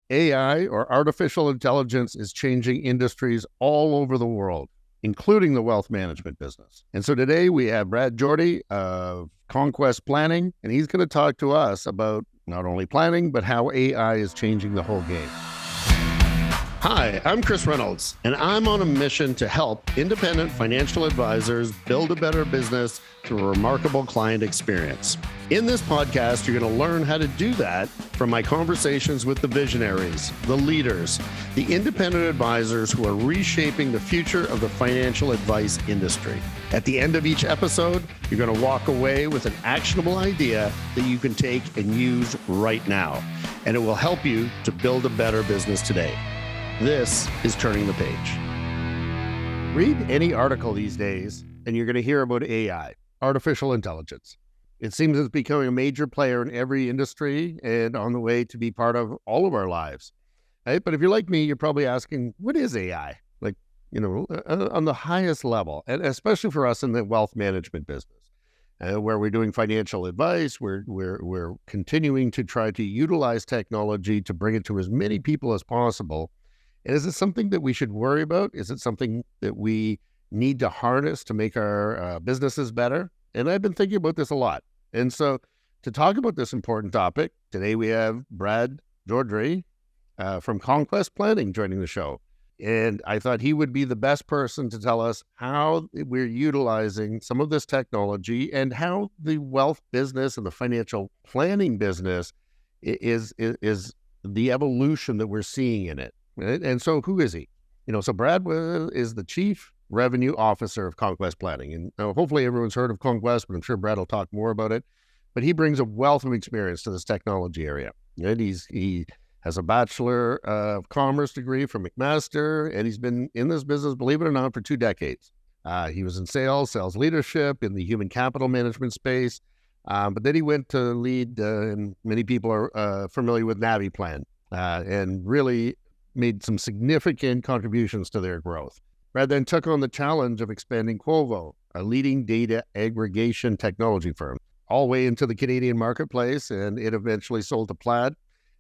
AI, or artificial intelligence, is changing industries all over the world, including the wealth management business. And so today we have Brad Joudrie of Conquest Planning, and he's going to talk to us about not only planning, but how AI is changing the whole game. Hi, I'm Chris Reynolds, and I'm on a mission to help independent financial advisors build a better business through a remarkable client experience. In this podcast, you're going to learn how to do that from my conversations with the visionaries, the leaders, the independent advisors who are reshaping the future of the financial advice industry. At the end of each episode, you're going to walk away with an actionable idea that you can take and use right now, and it will help you to build a better business today. This is Turning the Page. Read any article these days, and you're going to hear about AI, artificial intelligence. It seems it's becoming a major player in every industry and on the way to be part of all of our lives. Right? But if you're like me, you're probably asking, what is AI? On the highest level, and especially for us in the wealth management business, where we're doing financial advice, we're continuing to try to utilize technology to bring it to as many people as possible. And is it something that we should worry about? Is it something that we need to harness to make our businesses better? And I've been thinking about this a lot. And so to talk about this important topic, today we have Brad Joudrie from Conquest Planning joining the show. And I thought he would be the best person to tell us how we're utilizing some of this technology and how the wealth business and the financial planning business is the evolution that we're seeing in it. Right? And so who is he? So Brad is the Chief Revenue Officer of Conquest Planning. And hopefully everyone's heard of Conquest, but I'm sure Brad will talk more about it. But he brings a wealth of experience to this technology area. And he has a Bachelor of Commerce degree from McMaster, and he's been in this business, believe it or not, for 2 decades. He was in sales leadership, in the human capital management space. But then he went to lead, and many people are familiar with NaviPlan, and really made some significant contributions to their growth. Brad then took on the challenge of expanding Quovo, a leading data aggregation technology firm, all the way into the Canadian marketplace, and it eventually sold to Plaid.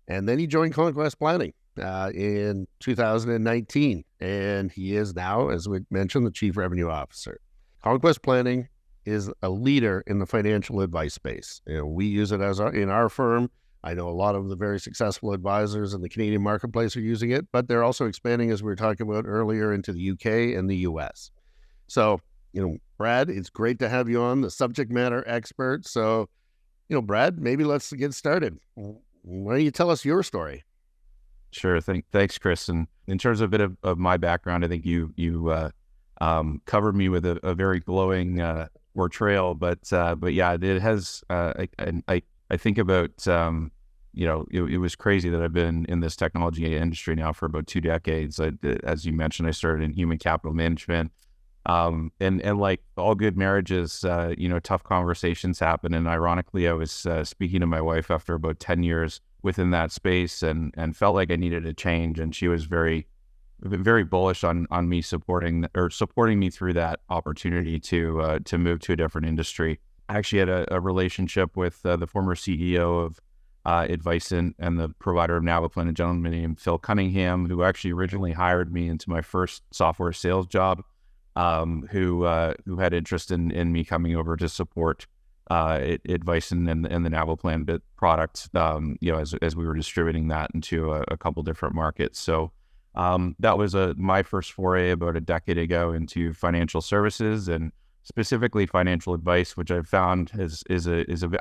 And then he joined Conquest Planning in 2019, and he is now, as we mentioned, the Chief Revenue Officer. Conquest Planning is a leader in the financial advice space. We use it in our firm. I know a lot of the very successful advisors in the Canadian marketplace are using it, but they're also expanding, as we were talking about earlier, into the UK and the US. So, Brad, it's great to have you on, the subject matter expert. So, Brad, maybe let's get started. Why don't you tell us your story? Sure. Thanks, Chris. And in terms of a bit of my background, I think you covered me with a very glowing portrayal. But yeah, it has. I think about it was crazy that I've been in this technology industry now for about 2 decades. As you mentioned, I started in human capital management. And like all good marriages, tough conversations happen. And ironically, I was speaking to my wife after about 10 years within that space and felt like I needed a change. And she was very, very bullish on me supporting me through that opportunity to move to a different industry. I actually had a relationship with the former CEO of Advicent and the provider of NaviPlan, a gentleman named Phil Cunningham, who actually originally hired me into my first software sales job. Who had interest in me coming over to support Advicent and the NaviPlan product, as we were distributing that into a couple different markets. So that was my first foray about a decade ago into financial services and specifically financial advice, which I've found is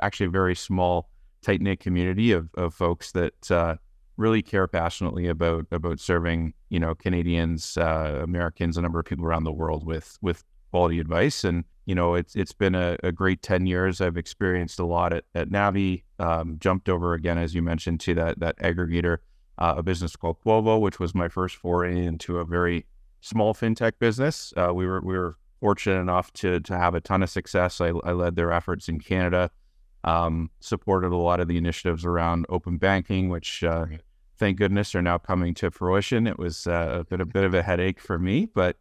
actually a very small, tight-knit community of folks that really care passionately about serving, Canadians, Americans, a number of people around the world with quality advice. And, it's been a great 10 years. I've experienced a lot at Navi, jumped over again, as you mentioned, to that aggregator, a business called Quovo, which was my first foray into a very small fintech business. We were fortunate enough to have a ton of success. I led their efforts in Canada, supported a lot of the initiatives around open banking, which thank goodness are now coming to fruition. It was a bit of a headache for me, but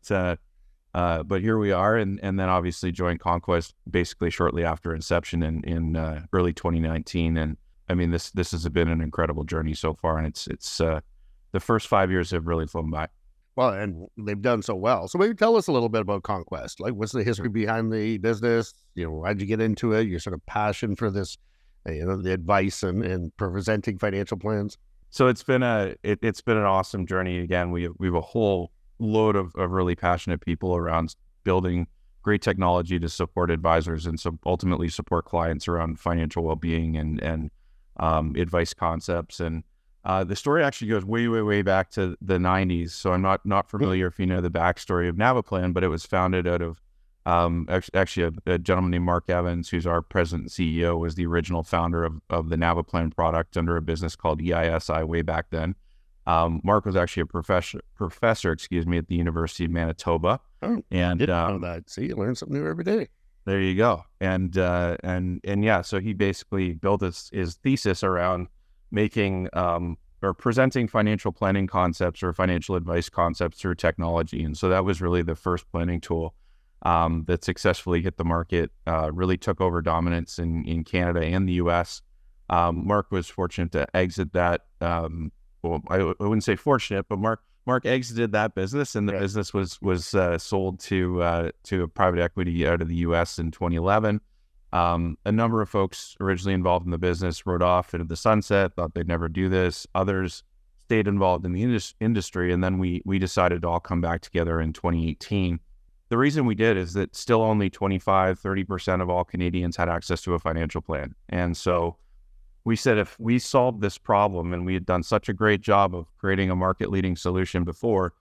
here we are. And then obviously joined Conquest basically shortly after inception in early 2019. And I mean, this has been an incredible journey so far, and it's the first 5 years have really flown by. Well, and they've done so well. So maybe tell us a little bit about Conquest. Like, what's the history behind the business? Why'd you get into it? Your sort of passion for this, the advice and presenting financial plans. So it's been it's been an awesome journey. Again, we have a whole load of really passionate people around building great technology to support advisors and so ultimately support clients around financial well-being and advice concepts. And the story actually goes way, way, way back to the 90s. So I'm not familiar if you know the backstory of NaviPlan, but it was founded out of actually a gentleman named Mark Evans, who's our president and CEO, was the original founder of the NaviPlan product under a business called EISI way back then. Mark was actually a professor, at the University of Manitoba. Oh, and didn't know that. See, you learn something new every day. There you go. And yeah, so he basically built his thesis around making or presenting financial planning concepts or financial advice concepts through technology. And so that was really the first planning tool that successfully hit the market, really took over dominance in Canada and the US. Mark was fortunate to exit that. Well, I wouldn't say fortunate, but Mark exited that business, and the business was sold to a private equity out of the US in 2011. A number of folks originally involved in the business rode off into the sunset, thought they'd never do this. Others stayed involved in the industry, and then we decided to all come back together in 2018. The reason we did is that still only 25-30% of all Canadians had access to a financial plan. And so we said, if we solved this problem, and we had done such a great job of creating a market-leading solution before,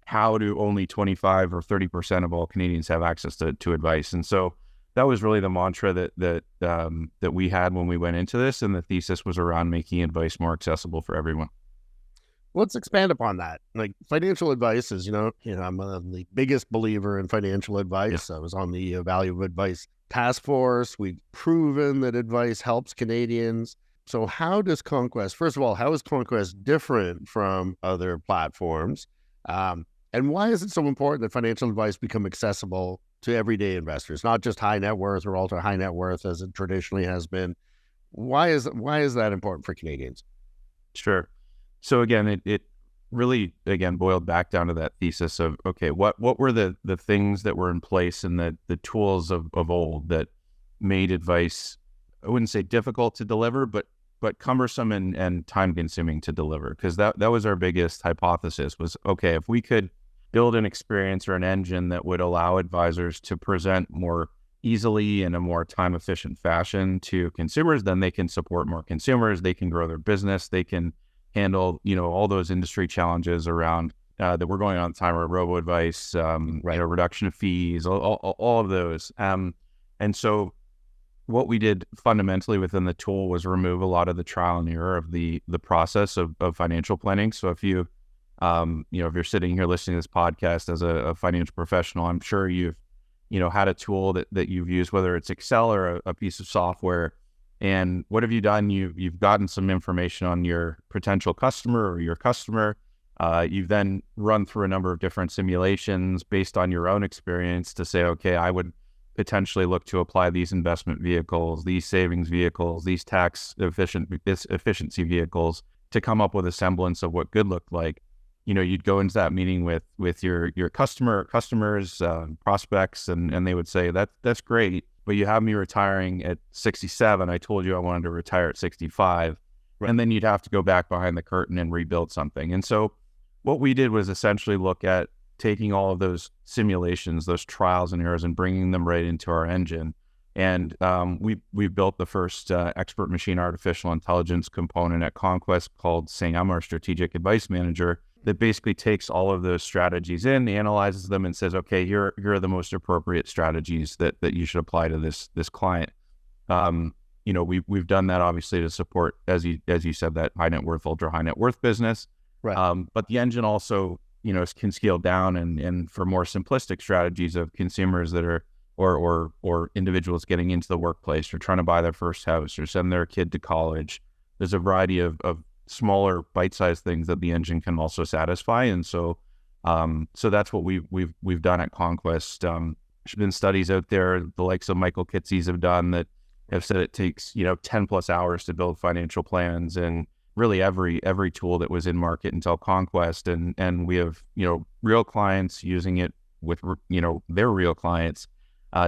how do only 25 or 30% of all Canadians have access to advice? And so that was really the mantra that we had when we went into this, and the thesis was around making advice more accessible for everyone. Let's expand upon that. Like, financial advice is, I'm the biggest believer in financial advice. Yeah. I was on the Value of Advice task force. We've proven that advice helps Canadians. So how does Conquest, first of all, how is Conquest different from other platforms? And why is it so important that financial advice become accessible to everyday investors, not just high net worth or ultra high net worth as it traditionally has been? Why is that important for Canadians? Sure. So again, it really, again, boiled back down to that thesis of, okay, what were the things that were in place and the tools of old that made advice, I wouldn't say difficult to deliver, but cumbersome and time consuming to deliver? Because that was our biggest hypothesis was, okay, if we could build an experience or an engine that would allow advisors to present more easily in a more time efficient fashion to consumers, then they can support more consumers, they can grow their business, they can handle, all those industry challenges around that we're going on time, or robo advice, reduction of fees, all of those. And so what we did fundamentally within the tool was remove a lot of the trial and error of the process of financial planning. So if you, if you're sitting here listening to this podcast as a financial professional, I'm sure you've, had a tool that you've used, whether it's Excel or a piece of software. And what have you done? You've gotten some information on your potential customer or your customer. You've then run through a number of different simulations based on your own experience to say, okay, I would potentially look to apply these investment vehicles, these savings vehicles, these tax efficiency vehicles to come up with a semblance of what good looked like. You'd go into that meeting with your customers, prospects, and they would say, that's great, but you have me retiring at 67. I told you I wanted to retire at 65. Right. And then you'd have to go back behind the curtain and rebuild something. And so what we did was essentially look at taking all of those simulations, those trials and errors, and bringing them right into our engine. And we built the first expert machine artificial intelligence component at Conquest called SAM, our strategic advice manager, that basically takes all of those strategies in, analyzes them, and says, okay, here are the most appropriate strategies that you should apply to this client. We've done that obviously to support, as you said, that high net worth, ultra high net worth business. Right. But the engine also, can scale down and for more simplistic strategies of consumers that are or individuals getting into the workplace or trying to buy their first house or send their kid to college. There's a variety of smaller bite-sized things that the engine can also satisfy. And so that's what we've done at Conquest. There's been studies out there, the likes of Michael Kitces have done, that have said it takes, 10 plus hours to build financial plans, and really every tool that was in market until Conquest, and we have real clients using it with their real clients,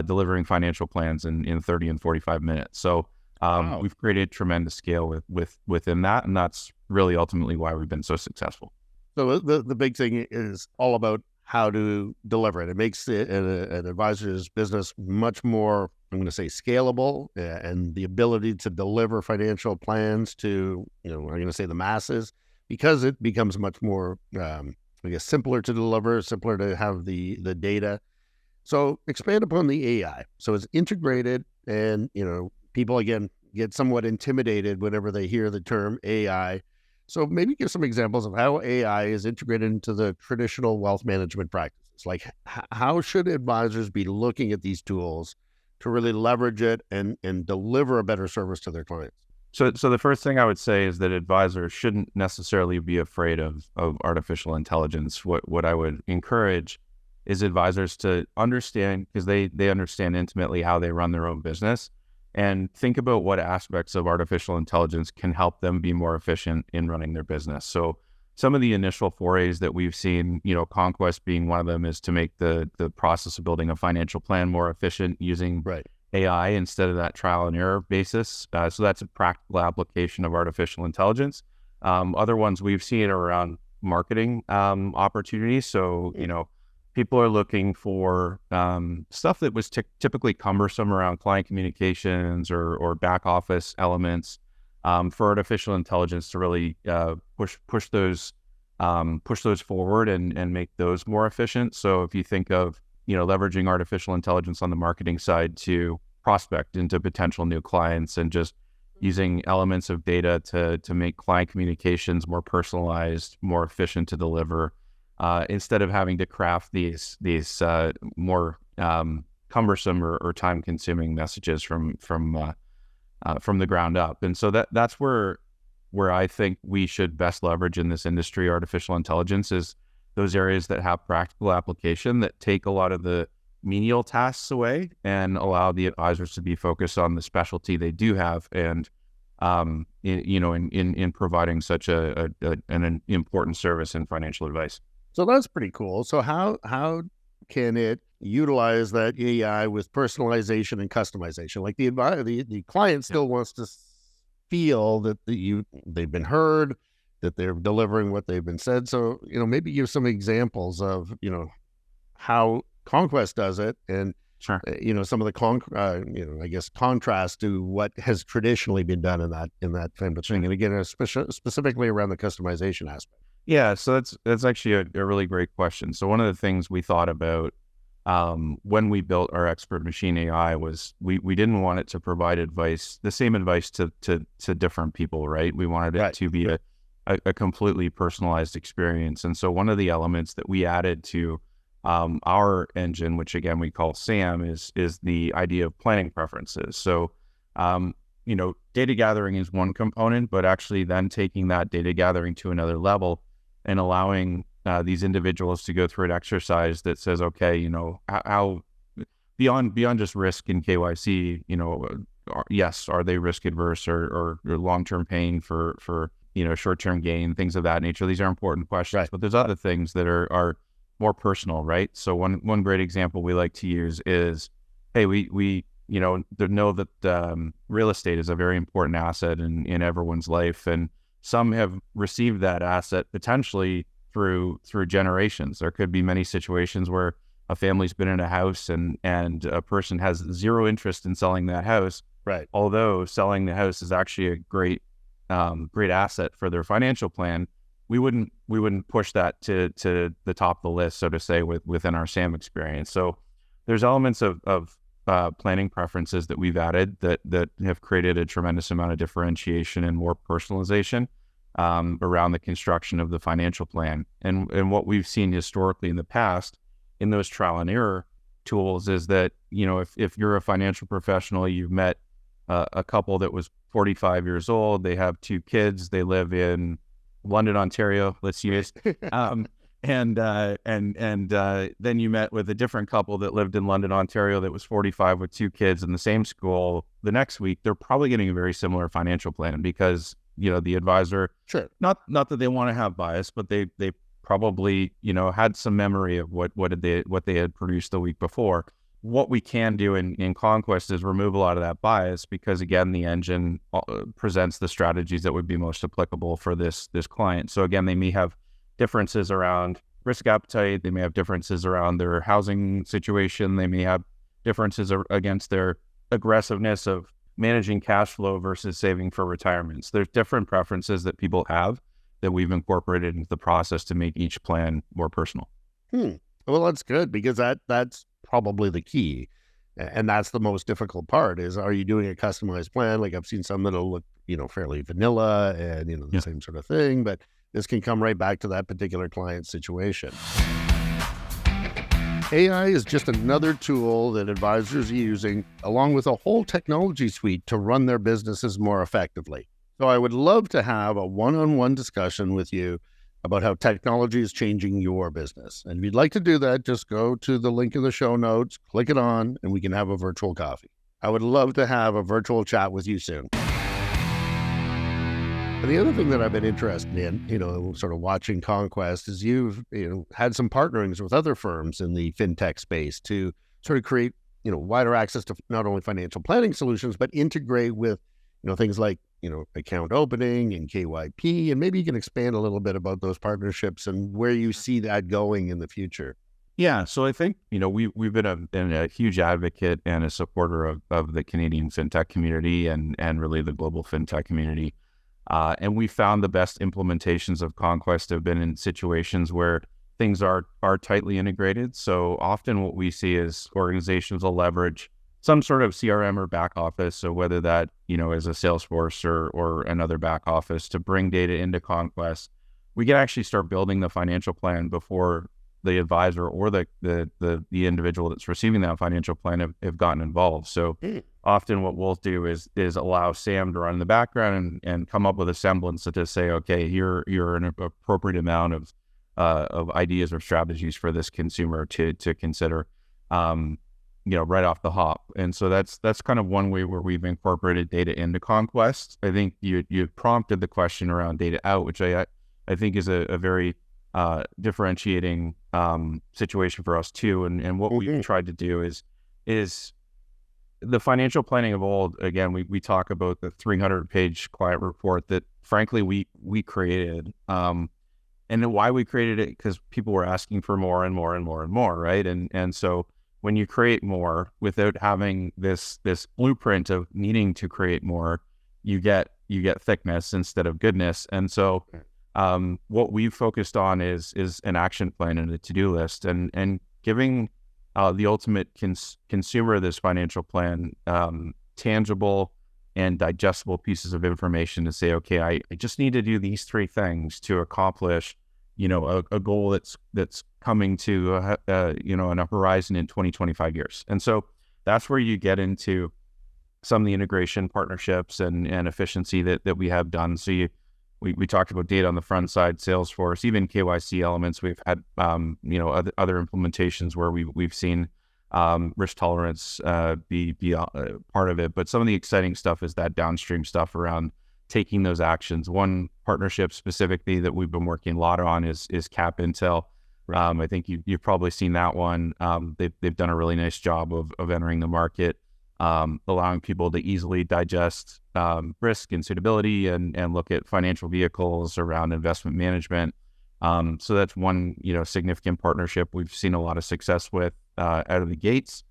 delivering financial plans in 30 and 45 minutes. So Wow. we've created tremendous scale within that, and that's really ultimately why we've been so successful. So the big thing is all about how to deliver it. It makes an advisor's business much more, I'm going to say, scalable, and the ability to deliver financial plans to, I'm going to say, the masses, because it becomes much more, I guess, simpler to deliver, simpler to have the data. So expand upon the AI. So it's integrated, and, people, again, get somewhat intimidated whenever they hear the term AI. So maybe give some examples of how AI is integrated into the traditional wealth management practices. Like, how should advisors be looking at these tools to really leverage it and deliver a better service to their clients? So the first thing I would say is that advisors shouldn't necessarily be afraid of artificial intelligence. What I would encourage is advisors to understand, because they understand intimately how they run their own business, and think about what aspects of artificial intelligence can help them be more efficient in running their business. So some of the initial forays that we've seen, Conquest being one of them, is to make the process of building a financial plan more efficient using AI instead of that trial and error basis. So that's a practical application of artificial intelligence. Other ones we've seen are around marketing opportunities. So, people are looking for stuff that was typically cumbersome around client communications or back office elements, for artificial intelligence to really push those forward and make those more efficient. So if you think of leveraging artificial intelligence on the marketing side to prospect into potential new clients, and just using elements of data to make client communications more personalized, more efficient to deliver, instead of having to craft these more cumbersome or time-consuming messages from the ground up. And so that's where I think we should best leverage in this industry artificial intelligence, is those areas that have practical application, that take a lot of the menial tasks away and allow the advisors to be focused on the specialty they do have, and in providing such an important service in financial advice. So that's pretty cool. So how can it utilize that AI with personalization and customization? Like the client still wants to feel that they've been heard, that they're delivering what they've been said. So, maybe give some examples of, how Conquest does it, and Sure. Some of the I guess contrast to what has traditionally been done in that kind of thing. And again, specifically around the customization aspect. Yeah, so that's actually a really great question. So one of the things we thought about when we built our expert machine AI was we didn't want it to provide the same advice to different people, right? We wanted it to be a completely personalized experience. And so one of the elements that we added to our engine, which again we call SAM, is the idea of planning preferences. So data gathering is one component, but actually then taking that data gathering to another level and allowing these individuals to go through an exercise that says, okay, how beyond just risk and KYC, yes, are they risk adverse or long-term pain for short-term gain, things of that nature. These are important questions, but there's other things that are more personal, right? So one great example we like to use is, hey, we know that real estate is a very important asset in everyone's life, and some have received that asset potentially through generations. There could be many situations where a family's been in a house and a person has zero interest in selling that house. Right. Although selling the house is actually a great asset for their financial plan, we wouldn't push that to the top of the list, so to say, within our SAM experience. So there's elements of planning preferences that we've added that have created a tremendous amount of differentiation and more personalization around the construction of the financial plan. And what we've seen historically in the past in those trial and error tools is that, if you're a financial professional, you've met a couple that was 45 years old, they have 2 kids, they live in London, Ontario, let's use, and then you met with a different couple that lived in London, Ontario, that was 45 with 2 kids in the same school. The next week, they're probably getting a very similar financial plan because the advisor, Sure. not that they want to have bias, but they probably, had some memory of what they had produced the week before. What we can do in Conquest is remove a lot of that bias, because again, the engine presents the strategies that would be most applicable for this client. So again, they may have differences around risk appetite. They may have differences around their housing situation. They may have differences against their aggressiveness of managing cash flow versus saving for retirement. So there's different preferences that people have that we've incorporated into the process to make each plan more personal. Well, that's good, because that's probably the key. And that's the most difficult part is, are you doing a customized plan? Like I've seen some that'll look, fairly vanilla and, the same sort of thing, but this can come right back to that particular client situation. AI is just another tool that advisors are using, along with a whole technology suite, to run their businesses more effectively. So I would love to have a one-on-one discussion with you about how technology is changing your business. And if you'd like to do that, just go to the link in the show notes, click it on, and we can have a virtual coffee. I would love to have a virtual chat with you soon. And the other thing that I've been interested in, sort of watching Conquest, is you've, had some partnerings with other firms in the fintech space to sort of create, wider access to not only financial planning solutions, but integrate with, things like, account opening and KYP. And maybe you can expand a little bit about those partnerships and where you see that going in the future. Yeah, so I think, we've been a huge advocate and a supporter of the Canadian fintech community and really the global fintech community. And we found the best implementations of Conquest have been in situations where things are tightly integrated. So often what we see is organizations will leverage some sort of CRM or back office. So whether that, is a Salesforce or another back office, to bring data into Conquest, we can actually start building the financial plan before the advisor or the individual that's receiving that financial plan have gotten involved. So often what we'll do is allow Sam to run in the background and come up with a semblance to just say, okay, you're an appropriate amount of ideas or strategies for this consumer to consider, right off the hop. And so that's kind of one way where we've incorporated data into Conquest. I think you prompted the question around data out, which I think is a very differentiating situation for us too. And what we've tried to do is the financial planning of old. Again, we talk about the 300-page client report that frankly we created. And then why we created it, because people were asking for more and more and more and more, right? And so when you create more without having this blueprint of needing to create more, you get thickness instead of goodness. And so what we've focused on is an action plan and a to-do list, and giving the ultimate consumer of this financial plan tangible and digestible pieces of information to say, okay, I just need to do these 3 things to accomplish, a goal that's coming to on a horizon in 20-25 years. And so that's where you get into some of the integration partnerships and efficiency that we have done. So we talked about data on the front side, Salesforce, even KYC elements. We've had, other implementations where we've seen risk tolerance be part of it. But some of the exciting stuff is that downstream stuff around taking those actions. One partnership specifically that we've been working a lot on is Cap Intel. I think you've probably seen that one. They've done a really nice job of entering the market, allowing people to easily digest risk and suitability and look at financial vehicles around investment management. So that's one, significant partnership we've seen a lot of success with out of the gates.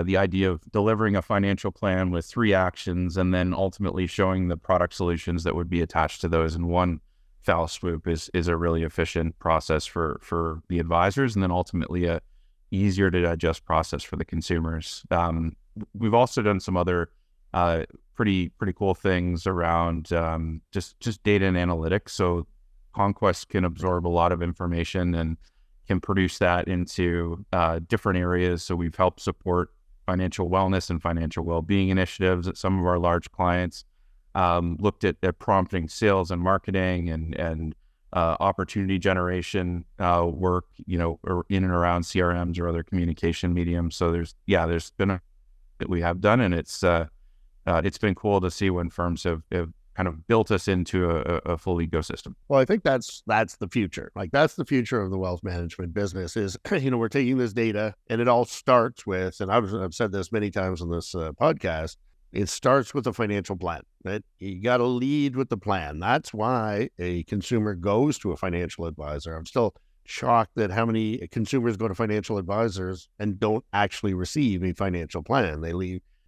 The idea of delivering a financial plan with 3 actions and then ultimately showing the product solutions that would be attached to those in one foul swoop is a really efficient process for the advisors, and then ultimately a easier to digest process for the consumers. We've also done some other pretty cool things around just data and analytics. So Conquest can absorb a lot of information and can produce that into different areas. So we've helped support financial wellness and financial well-being initiatives at some of our large clients, looked at prompting sales and marketing and opportunity generation work, or in and around CRMs or other communication mediums. So there's been that we have done, and it's been cool to see when firms have kind of built us into a full ecosystem. Well, I think that's the future. Like, that's the future of the wealth management business is, we're taking this data, and it all starts with, and I've said this many times on this podcast, it starts with a financial plan, right? You got to lead with the plan. That's why a consumer goes to a financial advisor. I'm still shocked at how many consumers go to financial advisors and don't actually receive a financial plan.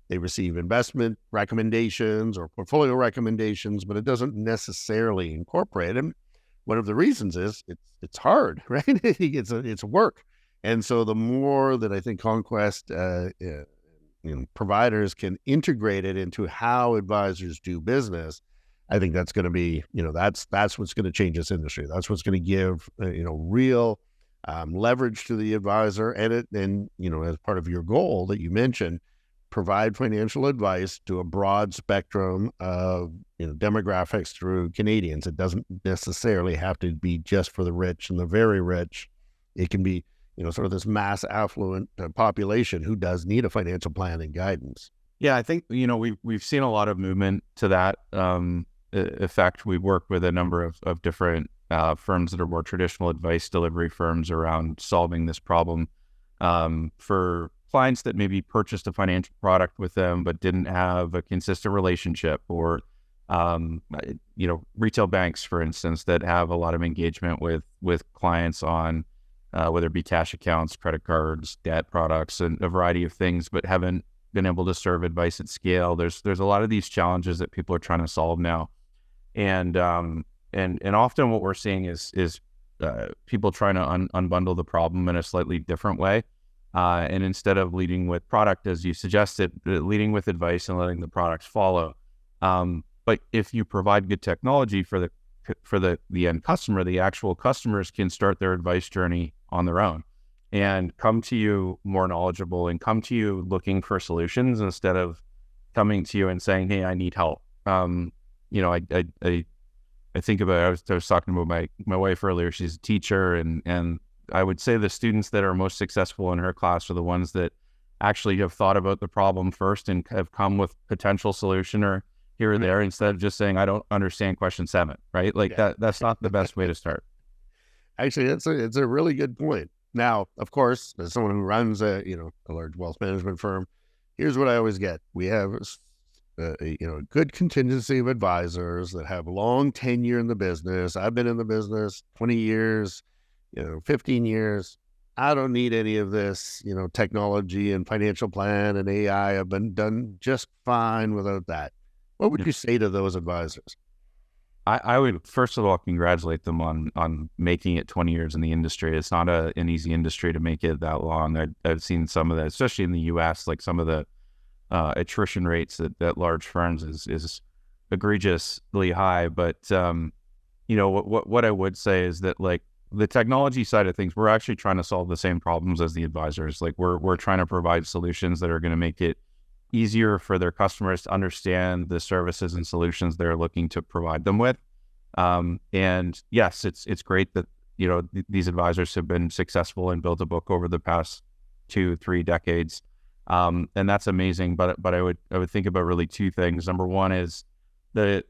They receive investment recommendations or portfolio recommendations, but it doesn't necessarily incorporate them. One of the reasons is it's hard, right? It's work. And so the more that I think Conquest providers can integrate it into how advisors do business, I think that's going to be, that's what's going to change this industry. That's what's going to give, real leverage to the advisor, and as part of your goal that you mentioned, provide financial advice to a broad spectrum of demographics through Canadians. It doesn't necessarily have to be just for the rich and the very rich. It can be, sort of this mass affluent population who does need a financial plan and guidance. Yeah, I think, we've seen a lot of movement to that effect. We work with a number of different firms that are more traditional advice delivery firms around solving this problem for clients that maybe purchased a financial product with them but didn't have a consistent relationship, or retail banks, for instance, that have a lot of engagement with clients on whether it be cash accounts, credit cards, debt products, and a variety of things, but haven't been able to serve advice at scale. There's a lot of these challenges that people are trying to solve now, and often what we're seeing is people trying to unbundle the problem in a slightly different way. And instead of leading with product, as you suggested, leading with advice and letting the products follow. But if you provide good technology for the end customer, the actual customers can start their advice journey on their own and come to you more knowledgeable and come to you looking for solutions instead of coming to you and saying, "Hey, I need help." I think about, I was talking about my wife earlier. She's a teacher, and I would say the students that are most successful in her class are the ones that actually have thought about the problem first and have come with potential solution or here or there, instead of just saying, "I don't understand question 7," right? Like that's not the best way to start. Actually, it's a really good point. Now, of course, as someone who runs a large wealth management firm, here's what I always get. We have a good contingency of advisors that have long tenure in the business. I've been in the business 20 years, 15 years. I don't need any of this, technology and financial plan and AI. I've been done just fine without that. What would you say to those advisors? I would, first of all, congratulate them on making it 20 years in the industry. It's not an easy industry to make it that long. I've seen some of that, especially in the U.S., like some of the attrition rates at large firms is egregiously high. But, what I would say is that, like, the technology side of things, we're actually trying to solve the same problems as the advisors. Like, we're trying to provide solutions that are going to make it easier for their customers to understand the services and solutions they're looking to provide them with. And yes, it's great that, these advisors have been successful and built a book over the past 2-3 decades. And that's amazing. But I would think about really two things. Number one is the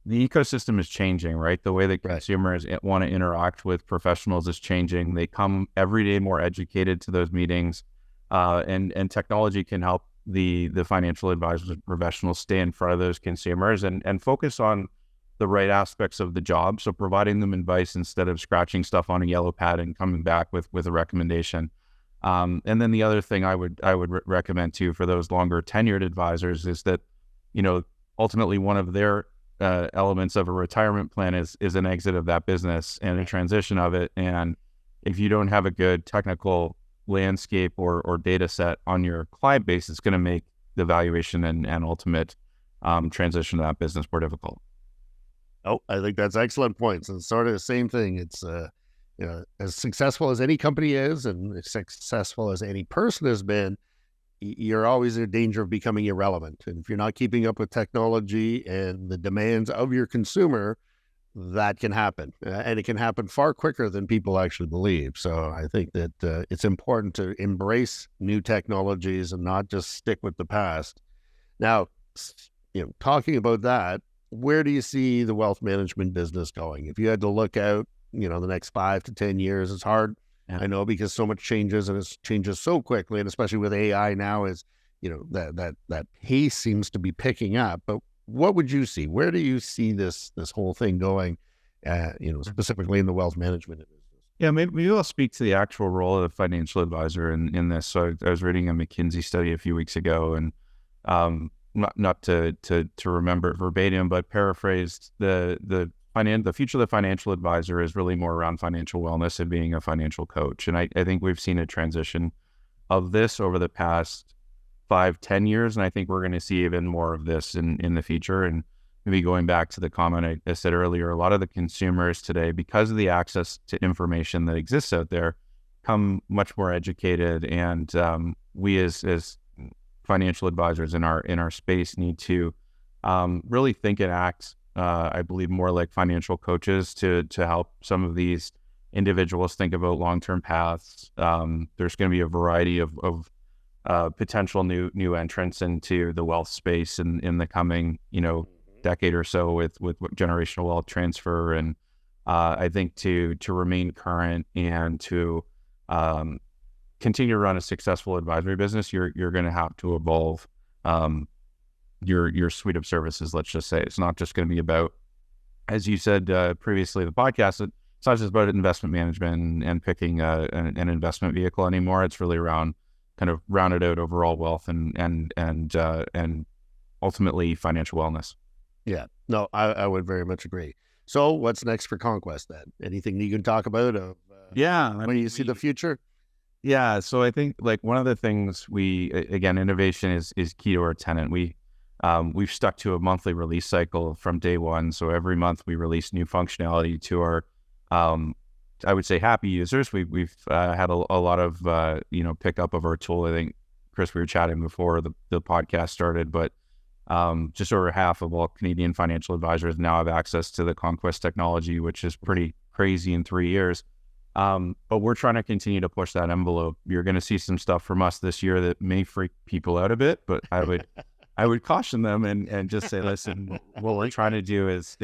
ecosystem is changing, right? The way that consumers want to interact with professionals is changing. They come every day more educated to those meetings, and technology can help the financial advisors and professionals stay in front of those consumers and focus on the right aspects of the job. So providing them advice instead of scratching stuff on a yellow pad and coming back with a recommendation. And then the other thing I would recommend too for those longer tenured advisors is that, ultimately one of their elements of a retirement plan is an exit of that business and a transition of it. And if you don't have a good technical landscape or data set on your client base, it's going to make the valuation and ultimate transition to that business more difficult. Oh, I think that's excellent points. And sort of the same thing. It's as successful as any company is, and as successful as any person has been, you're always in danger of becoming irrelevant. And if you're not keeping up with technology and the demands of your consumer, that can happen. And it can happen far quicker than people actually believe. So I think that it's important to embrace new technologies and not just stick with the past. Now, talking about that, where do you see the wealth management business going? If you had to look out, the next 5 to 10 years, it's hard. Yeah. I know, because so much changes, and it changes so quickly, and especially with AI now, is that pace seems to be picking up. But what would you see? Where do you see this whole thing going? Specifically in the wealth management business. Yeah, maybe I'll speak to the actual role of the financial advisor in this. So I was reading a McKinsey study a few weeks ago, and not to remember it verbatim, but paraphrased, the future of the financial advisor is really more around financial wellness and being a financial coach. And I think we've seen a transition of this over the past 5-10 years, and I think we're going to see even more of this in the future. And maybe going back to the comment I said earlier, a lot of the consumers today, because of the access to information that exists out there, come much more educated, and we as financial advisors in our space need to really think and act, I believe, more like financial coaches to help some of these individuals think about long-term paths. There's going to be a variety of potential new entrants into the wealth space in the coming decade or so with generational wealth transfer, and I think to remain current and to continue to run a successful advisory business, you're going to have to evolve your suite of services. Let's just say it's not just going to be about, as you said previously, the podcast. It's not just about investment management and picking an investment vehicle anymore. It's really around kind of rounded out overall wealth and ultimately financial wellness. Yeah, no, I would very much agree. So what's next for Conquest then? Anything you can talk about of when you see the future? Yeah, so I think like one of the things innovation is key to our tenant. We've stuck to a monthly release cycle from day one. So every month we release new functionality to our, I would say, happy users. We've had a lot of, pickup of our tool. I think, Chris, we were chatting before the podcast started, but just over half of all Canadian financial advisors now have access to the Conquest technology, which is pretty crazy in 3 years. But we're trying to continue to push that envelope. You're going to see some stuff from us this year that may freak people out a bit, but I would caution them and just say, listen, what we're trying to do is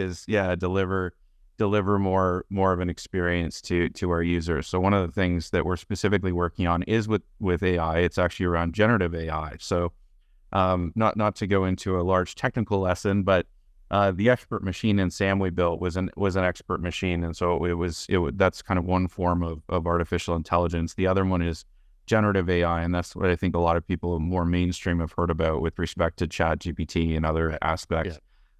deliver more of an experience to our users. So one of the things that we're specifically working on is with AI. It's actually around generative AI. So not to go into a large technical lesson, but the expert machine in SAM we built was an expert machine, and so that's kind of one form of artificial intelligence. The other one is generative AI, and that's what I think a lot of people more mainstream have heard about with respect to ChatGPT and other aspects.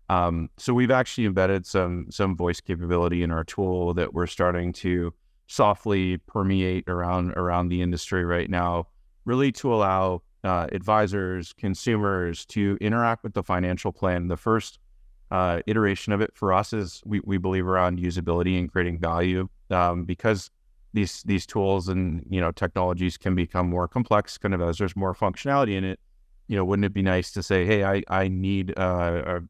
Yeah. So we've actually embedded some voice capability in our tool that we're starting to softly permeate around the industry right now, really to allow advisors, consumers to interact with the financial plan. The first iteration of it for us is we believe around usability and creating value, because these tools and technologies can become more complex kind of as there's more functionality in it. Wouldn't it be nice to say, hey, I need a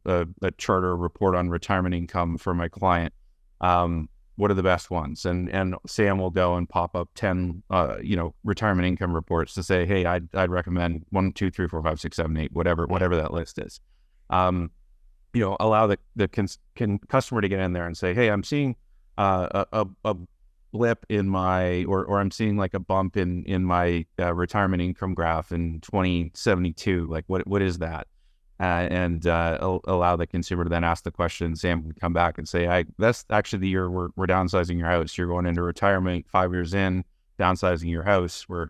chart or report on retirement income for my client? What are the best ones? And Sam will go and pop up 10 retirement income reports to say, hey, I'd recommend 1, 2, 3, 4, 5, 6, 7, 8, whatever that list is. Allow the customer to get in there and say, hey, I'm seeing a blip in my, or I'm seeing like a bump in my retirement income graph in 2072. Like what is that? And allow the consumer to then ask the question. Sam can come back and say, that's actually the year we're downsizing your house. You're going into retirement 5 years in, downsizing your house. We're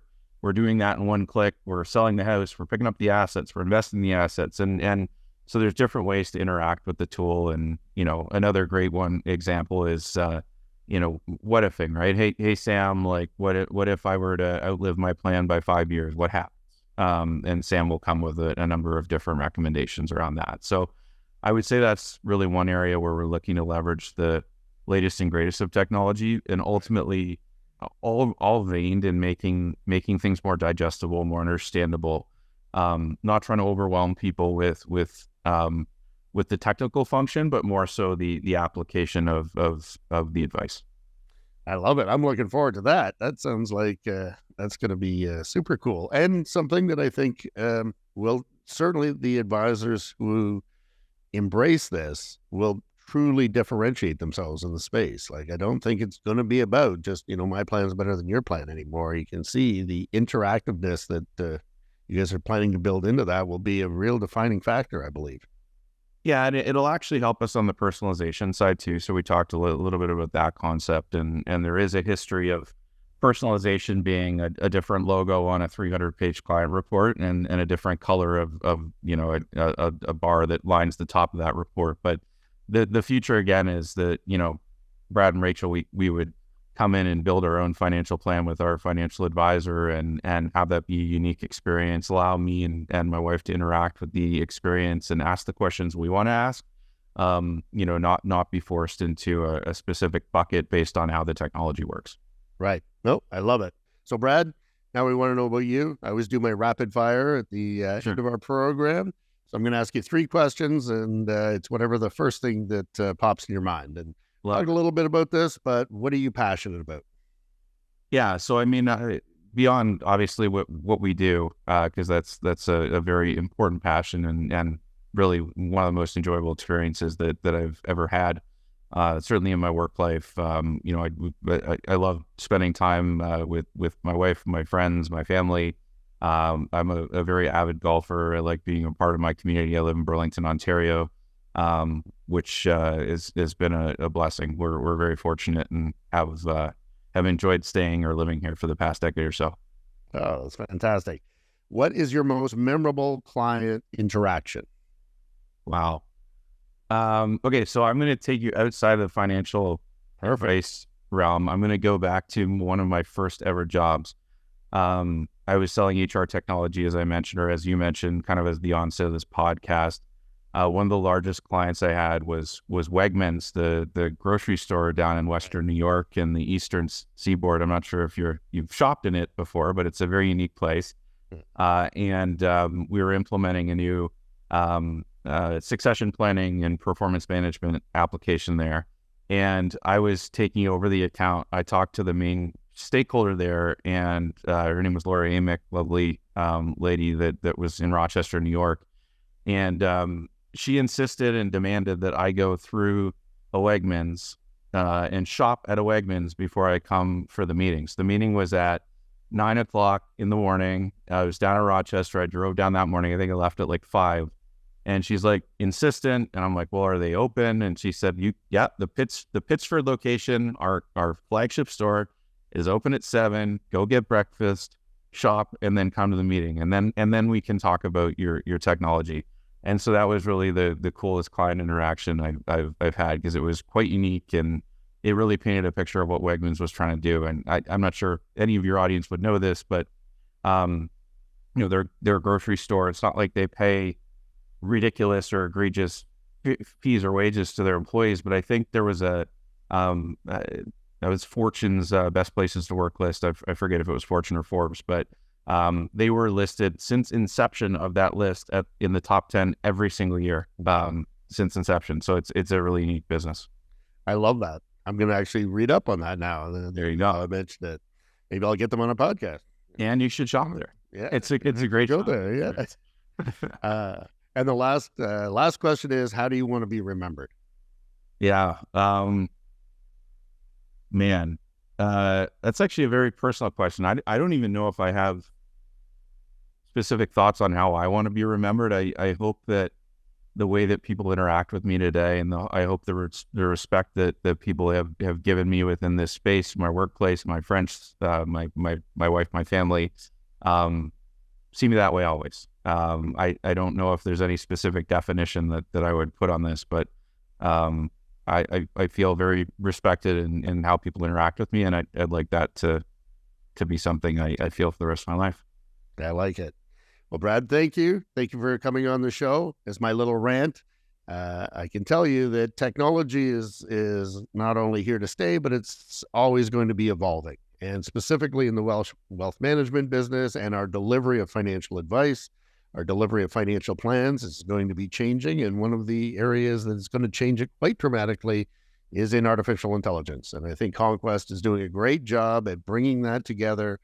doing that in one click. We're selling the house. We're picking up the assets. We're investing the assets. And so there's different ways to interact with the tool. And, another great example is, what ifing, right? Hey, Sam, like what if I were to outlive my plan by 5 years? What happens? And Sam will come with a number of different recommendations around that. So I would say that's really one area where we're looking to leverage the latest and greatest of technology, and ultimately all veined in making things more digestible, more understandable, not trying to overwhelm people with the technical function, but more so the application of the advice. I love it. I'm looking forward to that. That sounds like that's going to be super cool, and something that I think will certainly the advisors who embrace this will truly differentiate themselves in the space. Like, I don't think it's going to be about just, my plan's better than your plan anymore. You can see the interactiveness that you guys are planning to build into that will be a real defining factor, I believe. Yeah, and it'll actually help us on the personalization side too. So we talked a little bit about that concept, and there is a history of personalization being a different logo on a 300-page client report and a different color of a bar that lines the top of that report. But the future again is that, Brad and Rachel, we would come in and build our own financial plan with our financial advisor and have that be a unique experience, allow me and my wife to interact with the experience and ask the questions we want to ask, not be forced into a specific bucket based on how the technology works. Right. Nope. I love it. So Brad, now we want to know about you. I always do my rapid fire at the end of our program. So I'm going to ask you 3 questions, and it's whatever the first thing that pops in your mind. And talk a little bit about this, but what are you passionate about? Yeah. So, I mean, beyond obviously what we do, because that's a very important passion and really one of the most enjoyable experiences that I've ever had. Certainly in my work life, I love spending time with my wife, my friends, my family. I'm a very avid golfer. I like being a part of my community. I live in Burlington, Ontario, which has been a blessing. We're very fortunate and have enjoyed staying or living here for the past decade or so. Oh, that's fantastic. What is your most memorable client interaction? Wow. Okay, so I'm going to take you outside of the financial advice realm. I'm going to go back to one of my first ever jobs. I was selling HR technology, as I mentioned, or as you mentioned, kind of as the onset of this podcast. One of the largest clients I had was Wegmans, the grocery store down in Western New York and the Eastern Seaboard. I'm not sure if you've shopped in it before, but it's a very unique place. And we were implementing a new succession planning and performance management application there. And I was taking over the account. I talked to the main stakeholder there, and her name was Laura Amick, lovely lady that was in Rochester, New York. And she insisted and demanded that I go through a Wegmans and shop at a Wegmans before I come for the meetings. The meeting was at 9:00 in the morning. I was down in Rochester. I drove down that morning. I think I left at like 5. And she's like insistent, and I'm like, well, are they open? And she said, the Pittsford location, our flagship store, is open at 7. Go get breakfast, shop, and then come to the meeting, and then we can talk about your technology. And so that was really the coolest client interaction I've had, because it was quite unique, and it really painted a picture of what Wegmans was trying to do. And I'm not sure any of your audience would know this, but they're a grocery store. It's not like they pay ridiculous or egregious fees or wages to their employees, but I think there was that was Fortune's best places to work list. I forget if it was Fortune or Forbes, but they were listed since inception of that list in the top 10 every single year since inception. So it's a really unique business. I love that. I'm going to actually read up on that now. There you go. I mentioned it. Maybe I'll get them on a podcast. And you should shop there. Yeah, it's a great go there. Yeah. And the last question is, how do you want to be remembered? Yeah. Man, that's actually a very personal question. I don't even know if I have specific thoughts on how I want to be remembered. I hope that the way that people interact with me today, and I hope the respect that people have given me within this space, my workplace, my friends, my wife, my family, see me that way always. I don't know if there's any specific definition that I would put on this, but I feel very respected in how people interact with me, and I'd like that to be something I feel for the rest of my life. I like it. Well, Brad, thank you. Thank you for coming on the show. As my little rant, I can tell you that technology is not only here to stay, but it's always going to be evolving. And specifically in the wealth management business and our delivery of financial advice, our delivery of financial plans is going to be changing. And one of the areas that is going to change it quite dramatically is in artificial intelligence. And I think Conquest is doing a great job at bringing it together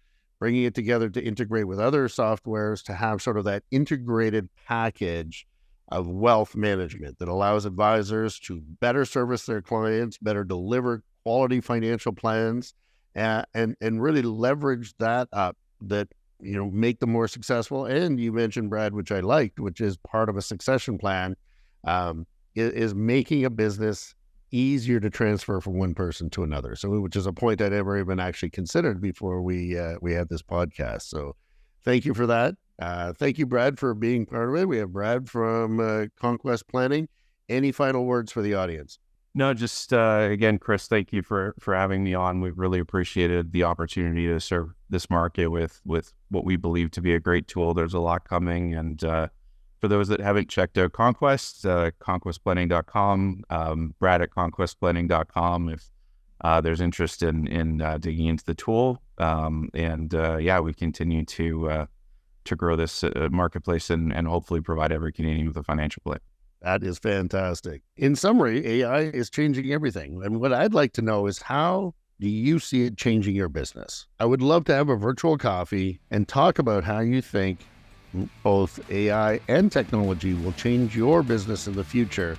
to integrate with other softwares to have sort of that integrated package of wealth management that allows advisors to better service their clients, better deliver quality financial plans, and really leverage that up, that, make them more successful. And you mentioned, Brad, which I liked, which is part of a succession plan, is making a business easier to transfer from one person to another. So, which is a point I never even actually considered before we had this podcast. So thank you for that. Thank you, Brad, for being part of it. We have Brad from Conquest Planning. Any final words for the audience? No, just again, Chris, thank you for having me on. We've really appreciated the opportunity to serve this market with what we believe to be a great tool. There's a lot coming. And for those that haven't checked out Conquest, conquestplanning.com, Brad at conquestplanning.com if there's interest in digging into the tool. We continue to grow this marketplace and hopefully provide every Canadian with a financial plan. That is fantastic. In summary, AI is changing everything. And what I'd like to know is, how do you see it changing your business? I would love to have a virtual coffee and talk about how you think both AI and technology will change your business in the future.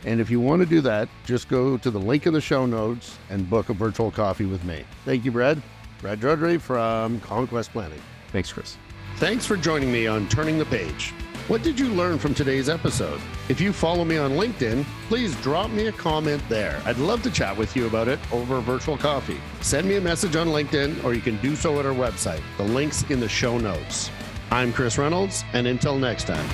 And if you want to do that, just go to the link in the show notes and book a virtual coffee with me. Thank you, Brad. Brad Joudrie from Conquest Planning. Thanks, Chris. Thanks for joining me on Turning the Page. What did you learn from today's episode? If you follow me on LinkedIn, please drop me a comment there. I'd love to chat with you about it over a virtual coffee. Send me a message on LinkedIn, or you can do so at our website. The link's in the show notes. I'm Chris Reynolds, and until next time.